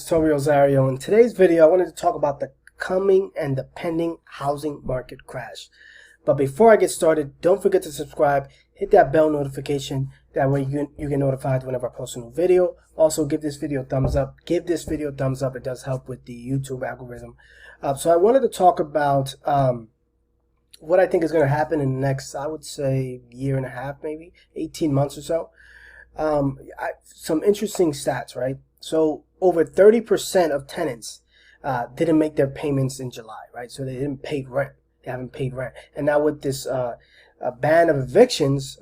it's Toby Rosario. In today's video, I wanted to talk about the coming and the pending housing market crash. But before I get started, don't forget to subscribe, hit that bell notification. That way you get notified whenever I post a new video. Also, give this video a thumbs up. Give this video a thumbs up. It does help with the YouTube algorithm. So I wanted to talk about what I think is going to happen in the next, I would say, year and a half, maybe 18 months or so. Some interesting stats, right? So over 30% of tenants didn't make their payments in July, right? So they didn't pay rent. They haven't paid rent. And now with this ban of evictions,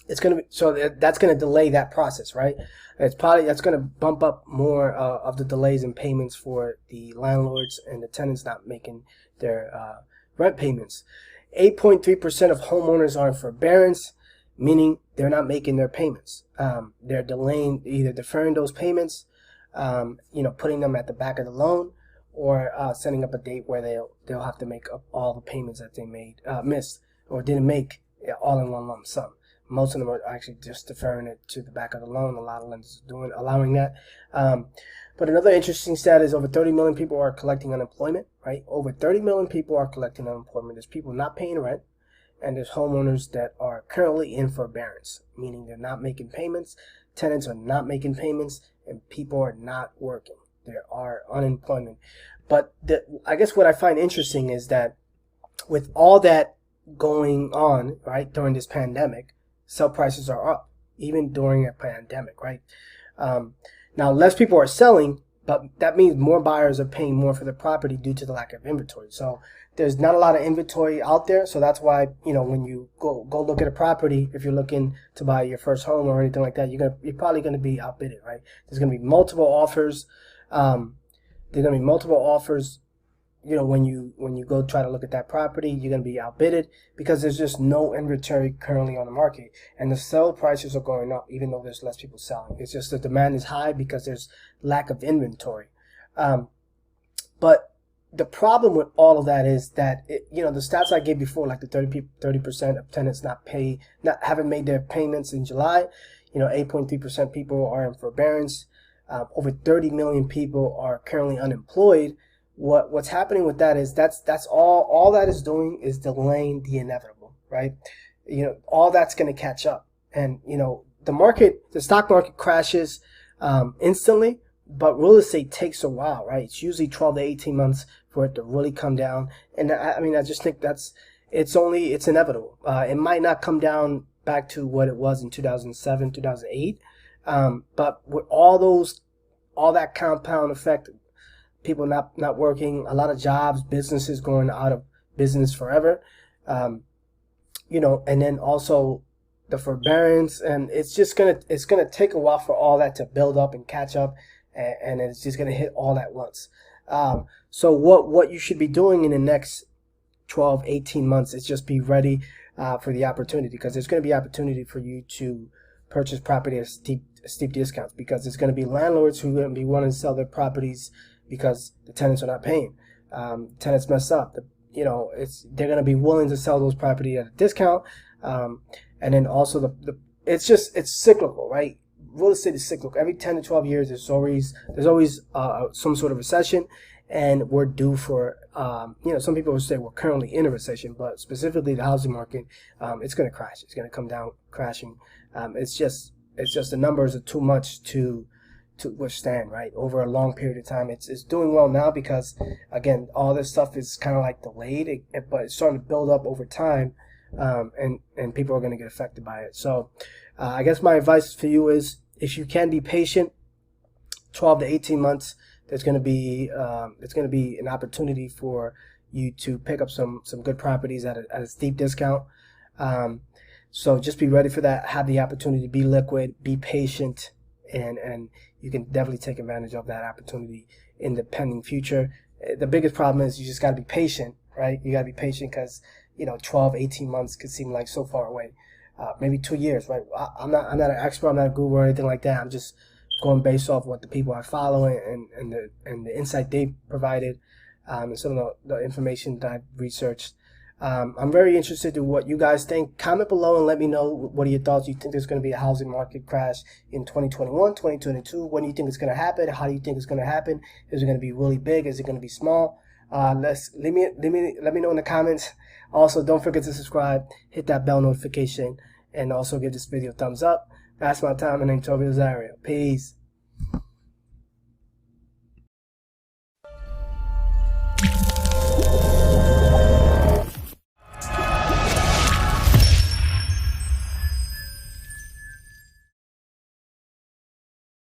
it's going to be, so that's going to delay that process, right? That's going to bump up more of the delays in payments for the landlords and the tenants not making their rent payments. 8.3% of homeowners are in forbearance, meaning they're not making their payments. They're delaying, either deferring those payments, putting them at the back of the loan, or setting up a date where they'll have to make up all the payments that they missed or didn't make all in one lump sum. Most of them are actually just deferring it to the back of the loan. A lot of lenders are allowing that. But another interesting stat is over 30 million people are collecting unemployment, right? Over 30 million people are collecting unemployment. There's people not paying rent, and there's homeowners that are currently in forbearance, meaning they're not making payments, tenants are not making payments, and people are not working. There are unemployment. But I guess what I find interesting is that with all that going on, right, during this pandemic, sell prices are up, even during a pandemic, right? Now, less people are selling, but that means more buyers are paying more for the property due to the lack of inventory. So there's not a lot of inventory out there. So that's why, when you go look at a property, if you're looking to buy your first home or anything like that, you're probably going to be outbidded, right? There's going to be multiple offers. There's going to be multiple offers. When you go try to look at that property, you're going to be outbidded because there's just no inventory currently on the market, and the sell prices are going up even though there's less people selling. It's just the demand is high because there's lack of inventory. But the problem with all of that is that the stats I gave before, like the 30% of tenants haven't made their payments in July. 8.3% people are in forbearance. Over 30 million people are currently unemployed. What's happening with that is that's all that is doing is delaying the inevitable, right? All that's going to catch up, and the stock market crashes instantly, but real estate takes a while, right? It's usually 12 to 18 months for it to really come down, and I just think it's inevitable. It might not come down back to what it was in 2007, 2008, but with all that compound effect, people not working, a lot of jobs, businesses going out of business forever, and then also the forbearance, and it's gonna take a while for all that to build up and catch up, and it's just gonna hit all at once. So what you should be doing in the next 12, 18 months is just be ready for the opportunity, because there's going to be opportunity for you to purchase property at steep discounts, because there's going to be landlords who are going to be wanting to sell their properties because the tenants are not paying. Tenants mess up. They're going to be willing to sell those property at a discount, and then also it's cyclical, right? Real estate is cyclical. Every 10 to 12 years, there's always some sort of recession, and we're due for some people would say we're currently in a recession, but specifically the housing market, it's going to crash. It's going to come down crashing. It's just the numbers are too much to withstand, right? Over a long period of time. It's doing well now because, again, all this stuff is kind of like delayed, but it's starting to build up over time, and people are going to get affected by it. So I guess my advice for you is, if you can be patient, 12 to 18 months, there's going to be an opportunity for you to pick up some good properties at a steep discount. So just be ready for that. Have the opportunity to be liquid, be patient, and you can definitely take advantage of that opportunity in the pending future. The biggest problem is you just got to be patient, right? You got to be patient because 12, 18 months could seem like so far away. Maybe 2 years, right? I'm not an expert, I'm not a guru or anything like that. I'm just going based off what the people I follow and the insight they provided, and some of the information that I've researched. I'm very interested in what you guys think. Comment below and let me know what are your thoughts. You think there's going to be a housing market crash in 2021, 2022? When do you think it's going to happen? How do you think it's going to happen? Is it going to be really big? Is it going to be small? Let me know in the comments. Also, don't forget to subscribe, hit that bell notification, and also give this video a thumbs up. That's my time. My name's Toby Rosario. Peace.